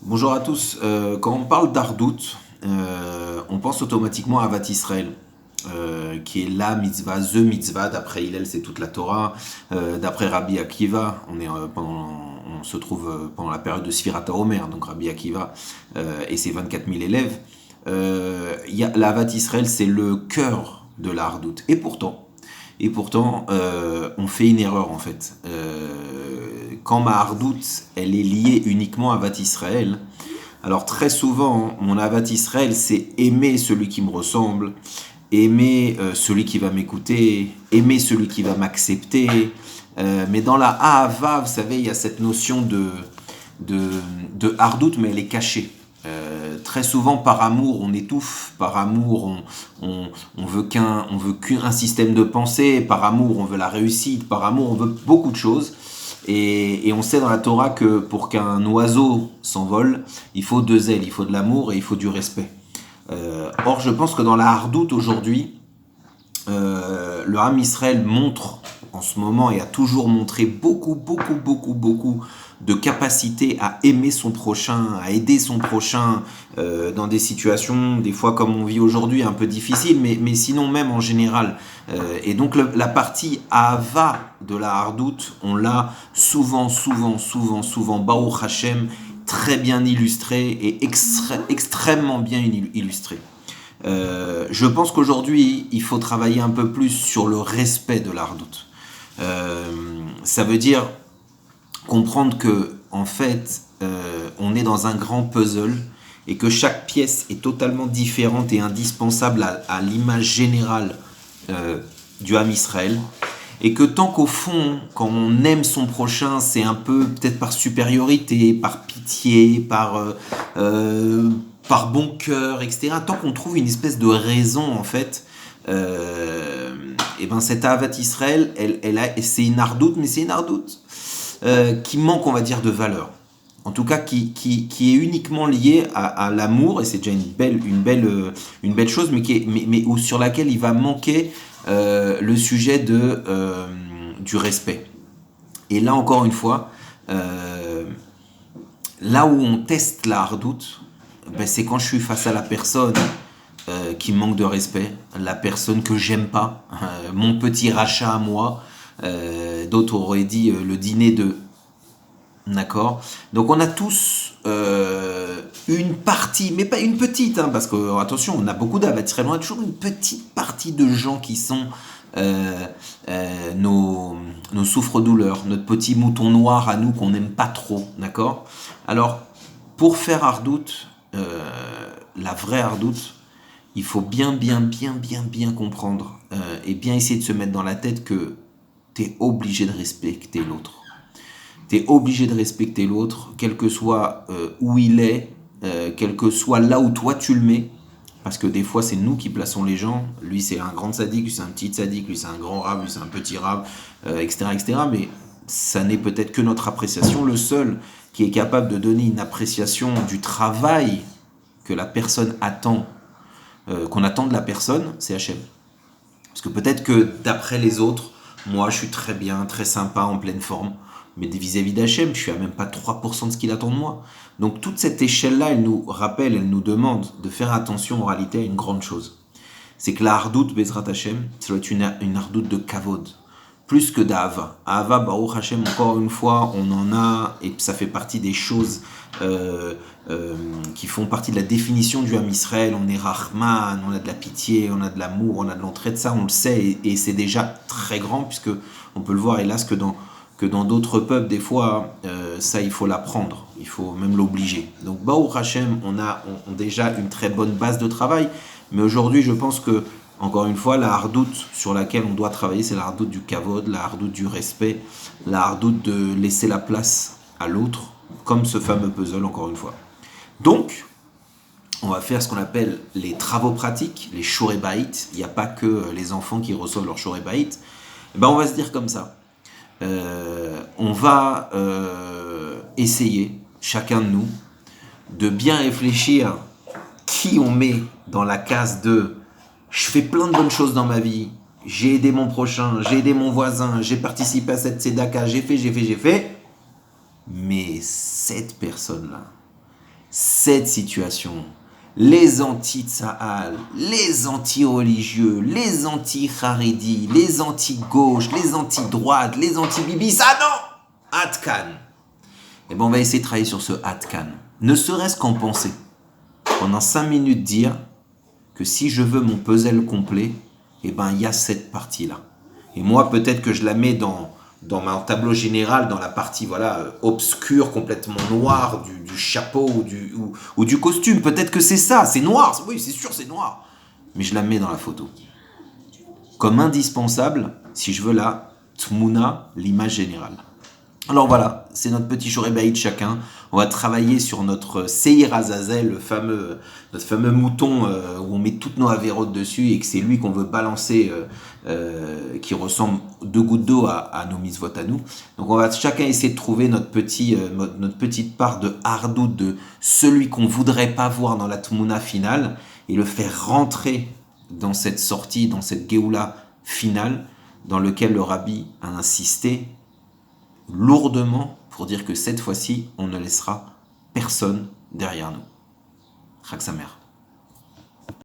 Bonjour à tous. Quand on parle d'Ardout, on pense automatiquement à Avat Israël, qui est la mitzvah, the mitzvah. D'après Hillel, c'est toute la Torah. D'après Rabbi Akiva, on se trouve pendant la période de Sfirat HaOmer, donc Rabbi Akiva et ses 24 000 élèves. La Avat Israël, c'est le cœur de la Ardout. Et pourtant, on fait une erreur en fait. Quand ma hardoute, elle est liée uniquement à Avat Israël, alors très souvent, mon Avat Israël, c'est aimer celui qui me ressemble, aimer celui qui va m'écouter, aimer celui qui va m'accepter. Mais dans la Ahava, vous savez, il y a cette notion de, de hardoute, mais elle est cachée. Très souvent, par amour, on étouffe. Par amour, on veut qu'un système de pensée. Par amour, on veut la réussite. Par amour, on veut beaucoup de choses. Et on sait dans la Torah que pour qu'un oiseau s'envole, il faut deux ailes, il faut de l'amour et il faut du respect. Or, je pense que dans la hardoute aujourd'hui, le Ham Israël montre en ce moment et a toujours montré beaucoup de capacité à aimer son prochain, à aider son prochain dans des situations, des fois comme on vit aujourd'hui, un peu difficiles, mais sinon même en général. Et donc la partie Ahava de la Hardout, on l'a souvent, Baruch Hashem, très bien illustré et extrêmement bien illustré. Je pense qu'aujourd'hui, il faut travailler un peu plus sur le respect de l'ardoute. Ça veut dire comprendre que, en fait, on est dans un grand puzzle et que chaque pièce est totalement différente et indispensable à l'image générale du Ham Israël. Et que tant qu'au fond, quand on aime son prochain, c'est un peu peut-être par supériorité, par pitié, par bon cœur, etc. Tant qu'on trouve une espèce de raison, en fait, et ben cette Ahavat Israël, c'est une ardoute, mais c'est une ardoute qui manque, on va dire, de valeur. En tout cas, qui est uniquement liée à l'amour, et c'est déjà une belle chose, mais sur laquelle il va manquer le sujet du respect. Et là, encore une fois, là où on teste la hardoute, ben, c'est quand je suis face à la personne qui manque de respect, la personne que j'aime pas, mon petit rachat à moi. D'autres auraient dit le dîner de... D'accord. Donc on a tous une partie, mais pas une petite, hein, parce que attention, on a beaucoup d'Avat Israël, on a toujours une petite partie de gens qui sont nos souffres-douleurs, notre petit mouton noir à nous qu'on n'aime pas trop, d'accord. Alors, pour faire hardoute, la vraie hardoute, il faut bien comprendre et bien essayer de se mettre dans la tête que tu es obligé de respecter l'autre. Tu es obligé de respecter l'autre, quel que soit où il est, quel que soit là où toi tu le mets, parce que des fois c'est nous qui plaçons les gens. Lui c'est un grand sadique, lui c'est un petit sadique, lui c'est un grand rab, lui c'est un petit rab, etc. Mais ça n'est peut-être que notre appréciation. Le seul qui est capable de donner une appréciation du travail que la personne attend, qu'on attend de la personne, c'est Hachem. Parce que peut-être que d'après les autres, moi je suis très bien, très sympa, en pleine forme, mais vis-à-vis d'Hachem, je suis à même pas 3% de ce qu'il attend de moi. Donc toute cette échelle-là, elle nous rappelle, elle nous demande de faire attention en réalité à une grande chose. C'est que la hardoute, Bezrat Hachem, ça doit être une hardoute de kavod, plus que d'Ahava. Ahava, Baruch Hachem, encore une fois, on en a, et ça fait partie des choses qui font partie de la définition du Ham Israël. On est Rahman, on a de la pitié, on a de l'amour, on a de l'entraide, ça on le sait, et c'est déjà très grand, puisque on peut le voir, hélas, que dans d'autres peuples, des fois, ça il faut l'apprendre, il faut même l'obliger. Donc Baruch Hashem, on a déjà une très bonne base de travail, mais aujourd'hui je pense que, encore une fois, la hardoute sur laquelle on doit travailler, c'est la hardoute du kavod, la hardoute du respect, la hardoute de laisser la place à l'autre, comme ce fameux puzzle, encore une fois. Donc, on va faire ce qu'on appelle les travaux pratiques, les shorei bayit. Il n'y a pas que les enfants qui reçoivent leur shorei bayit. Ben, on va se dire comme ça. On va essayer, chacun de nous, de bien réfléchir qui on met dans la case de je fais plein de bonnes choses dans ma vie, j'ai aidé mon prochain, j'ai aidé mon voisin, j'ai participé à cette tzedaka, j'ai fait, mais cette personne-là, cette situation, les anti-Tsahal, les anti-religieux, les anti-Haredi, les anti-gauche, les anti-droite, les anti-Bibi, ça non! Atkan. Et bien on va essayer de travailler sur ce Atkan. Ne serait-ce qu'en penser. Pendant 5 minutes dire que si je veux mon puzzle complet, eh ben il y a cette partie-là. Et moi peut-être que je la mets dans mon tableau général, dans la partie obscure, complètement noire du chapeau ou du costume. Peut-être que c'est ça, c'est noir, oui c'est sûr c'est noir. Mais je la mets dans la photo. Comme indispensable, si je veux la tmouna, l'image générale. Alors voilà, c'est notre petit Shorebaïd chacun. On va travailler sur notre Seir Azazel, notre fameux mouton où on met toutes nos avérotes dessus et que c'est lui qu'on veut balancer, qui ressemble 2 gouttes d'eau à nos mitzvot à nous. Donc on va chacun essayer de trouver notre petite part de hardout, de celui qu'on voudrait pas voir dans la tmouna finale et le faire rentrer dans cette sortie, dans cette Géoula finale dans lequel le rabbi a insisté lourdement pour dire que cette fois-ci, on ne laissera personne derrière nous. Chag Sameach.